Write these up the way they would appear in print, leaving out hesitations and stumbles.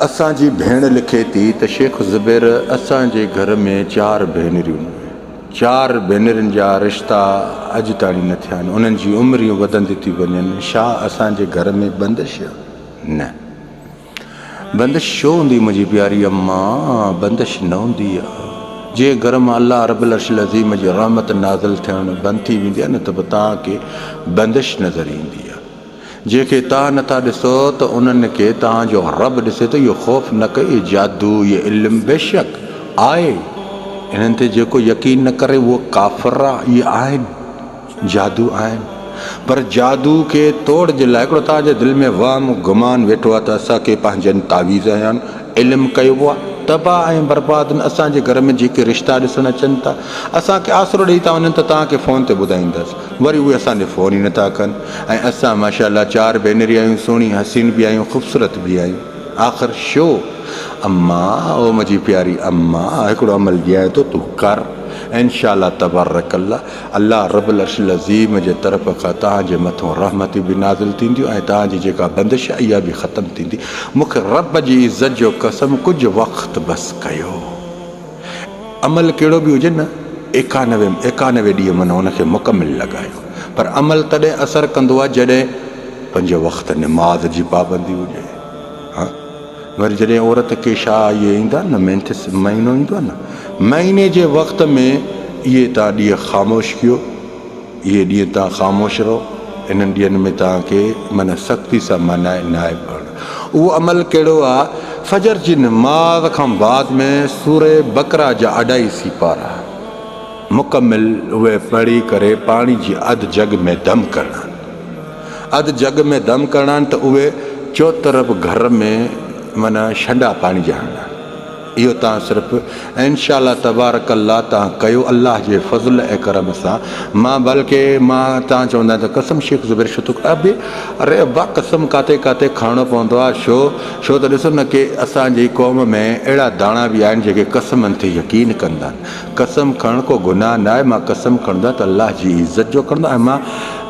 असांजी भेण लिखे थी त शेख ज़ुबैर असांजे घर में 4 भेनरियूं, 4 भेनरुनि जा रिश्ता अॼु ताईं न थिया आहिनि। उन्हनि जी उमिरियूं वधंदी थी वञनि। छा असांजे घर में बंदिश? न, बंदिश छो हूंदी मुंहिंजी प्यारी अम्मा? बंदिश न हूंदी आहे। जे घर मां अल्लाह रब्बुल अर्शिल अज़ीम जी रहमत नाज़िल थियणु बंदि थी वेंदी आहे न त तव्हांखे बंदिश नज़र ईंदी आहे। जंहिंखे तव्हां नथा ॾिसो त उन्हनि खे तव्हांजो रब ॾिसे त इहो ख़ौफ़ न कयो, जादू ये इल्मु बेशक आहे। इन्हनि ते जेको यकीन न करे उहो काफ़िर आहे। इहे आहिनि, जादू आहिनि, पर जादू खे तोड़ जे लाइ हिकिड़ो तव्हांजे दिलि में वहम गुमान वेठो आहे त असांखे पंहिंजनि तावीज़ आहिनि, इल्मु कयो आहे, तबाह ऐं बर्बाद। असांजे घर में जेके रिश्ता ॾिसणु अचनि था, असांखे आसिरो ॾेई था वञनि त तव्हांखे फ़ोन ते ॿुधाईंदासीं, वरी उहे असांखे फ़ोन ई नथा कनि। ऐं असां माशाअल्लाह 4 भेनरियूं आहियूं, सुहिणी हसीन बि आहियूं, ख़ूबसूरत बि आहियूं। आख़िर छो? अम्मा, ओ मुंहिंजी प्यारी अम्मा, हिकिड़ो अमल ॾियां थो, तूं कर। इंशाअल्लाह तबारक अल्लाह रब्बुल अर्शिल अज़ीम जे तरफ़ खां तव्हांजे मथां रहमतूं बि नाज़िल थींदियूं ऐं तव्हांजी जेका बंदिश आहे इहा बि ख़तमु थींदी। मूंखे रब जी इज़त जो कसम, कुझु वक़्तु बसि कयो। अमल कहिड़ो बि हुजे न, 91 ॾींहं माना उनखे मुकमिल लॻायो। पर अमल तॾहिं असरु कंदो आहे जॾहिं 5 वक़्त निमाज़ जी पाबंदी हुजे। हा, वरी जॾहिं औरत खे छा इहे ईंदा न, मेंथिस महीनो ईंदो आहे न, महीने जे वक़्त में इहे तव्हां ॾींहं ख़ामोश कयो, इहे ॾींहं तव्हां ख़ामोश रहो। इन्हनि ॾींहंनि में तव्हांखे माना सख़्ती सां मनाए नाहे पढ़णु। उहो अमल कहिड़ो आहे? फजर जी नमाज़ खां बाद में सूरे बकरा जा 2.5 सिपारा मुकमिल उहे पढ़ी करे पाणी जी अधु जग में दम करणा। अधु जग में दम करणा त उहे चौतरफ़ घर में माना छंडा पाणी जा हणणा। इहो तव्हां सिर्फ़ु इंशाअल्लाह तबारक अल्लाह तव्हां कयो, अल्लाह जे फज़ल ऐं करम सां। मां बल्कि तव्हां चवंदा त कसम शेख ज़ुबैर छो थो अबे, अरे अब्बा कसम काथे काथे खणणो पवंदो आहे। छो त ॾिसो न कि असांजी क़ौम में अहिड़ा दाणा बि आहिनि जेके कसमनि ते यकीन कंदा आहिनि। कसम खणणु को गुनाह न आहे। मां कसम खणंदो त अल्लाह जी इज़त जो खणंदो। ऐं मां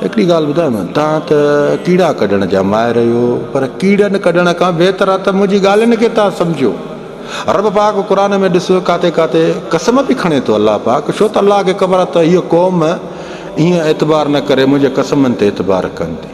हिकिड़ी ॻाल्हि ॿुधायांव, तव्हां त कीड़ा कढण जा माहिर आहियो, पर कीड़नि कढण खां बहितर आहे त मुंहिंजी ॻाल्हियुनि खे तव्हां सम्झो। रब पाक क़ुरान में ॾिसो काथे काथे कसम बि खणे थो अल्लाह पाक। छो त अल्लाह खे ख़बर आहे त हीअ क़ौम ईअं एतबार न करे, मुंहिंजे कसमनि ते एतबार कंदी।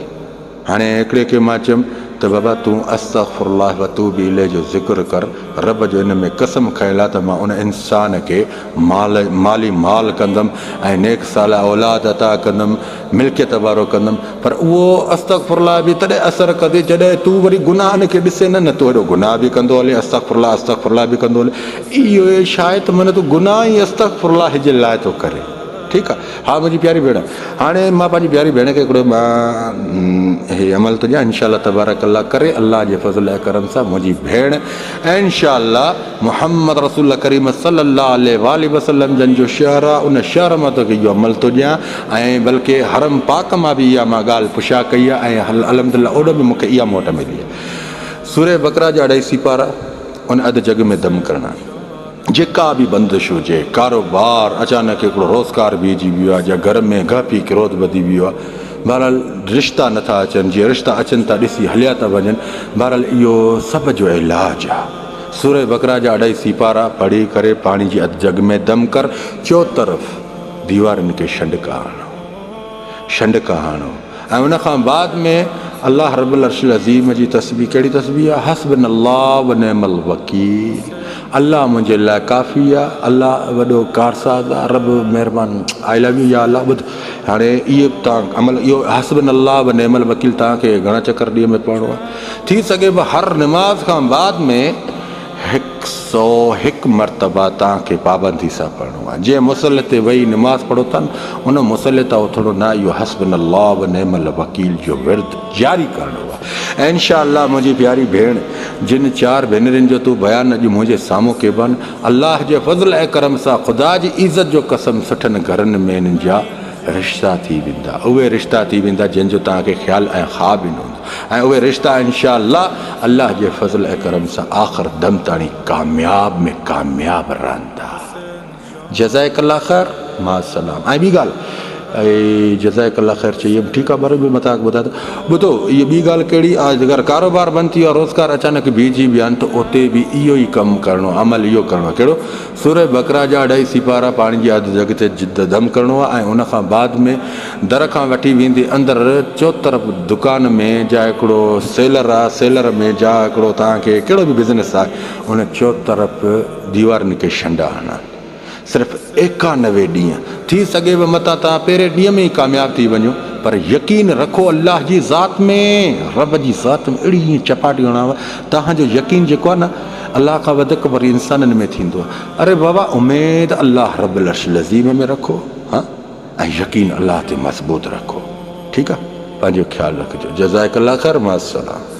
हाणे हिकिड़े खे मां चयुमि त बाबा तूं अस्तग़फिरुल्लाह व तूब इलैह जो ज़िक्र कर। रब जो इन में कसम खयल आहे त मां उन इंसान खे माली माल कंदुमि ऐं नेक साल औलाद अता कंदुमि, मिल्कियत वारो कंदुमि। पर उहो अस्तग़फिरुल्लाह बि तॾहिं असरु कंदी जॾहिं तूं वरी गुनाहनि खे ॾिसे न तूं हेॾो गुनाह बि कंदो हले, अस्तग़फिरुल्लाह बि कंदो हले। इहो शायदि माना तूं गुनाह ई अस्तग़फिरुल्लाह जे लाइ थो करे। ठीकु आहे। हा मुंहिंजी प्यारी भेण, हाणे मां पंहिंजी प्यारी भेण खे हिकिड़ो हे अमल थो ॾियां, इंशाअल्लाह तबारक अल्लाह करे अल्लाह जे फज़ल ऐं करम सां मुंहिंजी भेण इंशाअल्लाह मुहम्मद रसूल करीम सल्लल्लाहु अलैहि वसल्लम जन जो शहर आहे, उन शहर मां तोखे इहो अमल थो ॾियां। ऐं बल्कि हरम पाक मां बि इहा मां ॻाल्हि पुछा कई आहे ऐं अल्हम्दुलिल्लाह ओॾो बि मूंखे इहा मोट मिली आहे। सूरे बकरा जा 2.5 सिपारा उन अधु जग में दम करणा। जेका बि बंदिश हुजे, कारोबार अचानक हिकिड़ो रोज़गार बीहजी वियो आहे, या घर में घपी क्रोध वधी वियो आहे, बहरहाल रिश्ता नथा अचनि, जीअं रिश्ता अचनि था ॾिसी हलिया था वञनि, बहरहाल इहो सभ जो इलाज आहे। सूरे बकरा जा 2.5 सिपारा पढ़ी करे पाणी जी अधु जग में दम कर, चौतरफ़ दीवारनि खे छंडका हणो ऐं उन खां बाद में अल्लाह रब्बुल अर्शिल अज़ीम जी तस्बीह। कहिड़ी तस्बीह आहे? हस्बुनल्लाह व निअमल वकील। अल्लाह मुंहिंजे लाइ काफ़ी आहे, अल्लाह वॾो कारसाज़ आहे, रब महिरबान। आई लव यू या अल्लाह। ॿुध हाणे इहो तव्हां अमल, इहो हस्बुनल्लाह व निअमल वकील तव्हांखे घणा चकर ॾींहं में पढ़णो आहे? थी सघे हर निमाज़ खां बाद में 101 मरतबा तव्हांखे पाबंदी सां पढ़णो आहे। जंहिं मुसले ते वेही निमाज़ पढ़ो था न, उन मुसले तां उथणो न, इहो हस्बुनल्लाह व निअमल वकील जो विर्द जारी करणो आहे। ऐं इंशाअल्लाह मुंहिंजी प्यारी भेण, जिन 4 भेनरुनि जो तूं बयानु अॼु मुंहिंजे साम्हूं कयो आहे, अल्लाह जे फज़ल ऐं करम सां, ख़ुदा जी इज़त जो कसम, सुठनि घरनि में इन्हनि जा रिश्ता थी वेंदा। उहे रिश्ता थी वेंदा जंहिंजो तव्हांखे ख़्यालु ऐं ख़्वाब ई न हूंदो। ऐं उहे रिश्ता इंशाअल्लाह अल्लाह जे फज़ल ऐं करम सां आख़िर दम ताणी कामयाब में कामयाब रहंदा। जज़ाकल्लाह ख़ैर, मा सलाम। ऐं ॿी ॻाल्हि, ऐं जज़ाकल्ला ख़ैर चई ठीकु आहे बर बि मताक ॿुधाए थो ॿुधो इहा ॿी ॻाल्हि कहिड़ी आहे अगरि कारोबार बंदि थी वियो आहे रोज़गार अचानक बीहजी विया आहिनि त उते बि इहो ई कमु करिणो आहे अमल इहो करिणो आहे कहिड़ो सूरह बकरा जा 2 सिपारा पाणी जी अधु जॻह ते दम करिणो आहे ऐं उनखां बाद में दर खां वठी वेंदे अंदरि चोतरफ़ दुकान में जा हिकिड़ो सेलर आहे सेलर में जा हिकिड़ो तव्हांखे कहिड़ो बि बिज़नेस आहे उन चोतरफ़ दीवारनि खे छंडा हणा सिर्फ़ु 91 ॾींहं थी सघे बि मता तव्हां पहिरें ॾींहं में ई कामयाबु थी वञो पर यकीन रखो अल्लाह जी ज़ात में रब जी ज़ात में अहिड़ी ईअं चपाटी हणाव तव्हांजो यकीन जेको आहे न अल्लाह खां वधीक वरी इंसाननि में थींदो आहे अरे बाबा उमेद अल्लाह रब्बुल अर्शिल अज़ीम में रखो हा ऐं यकीन अल्लाह ते मज़बूत रखो ठीकु आहे पंहिंजो ख़्यालु रखिजो जज़ाकल्ला ख़ैर मां अस्सलाम।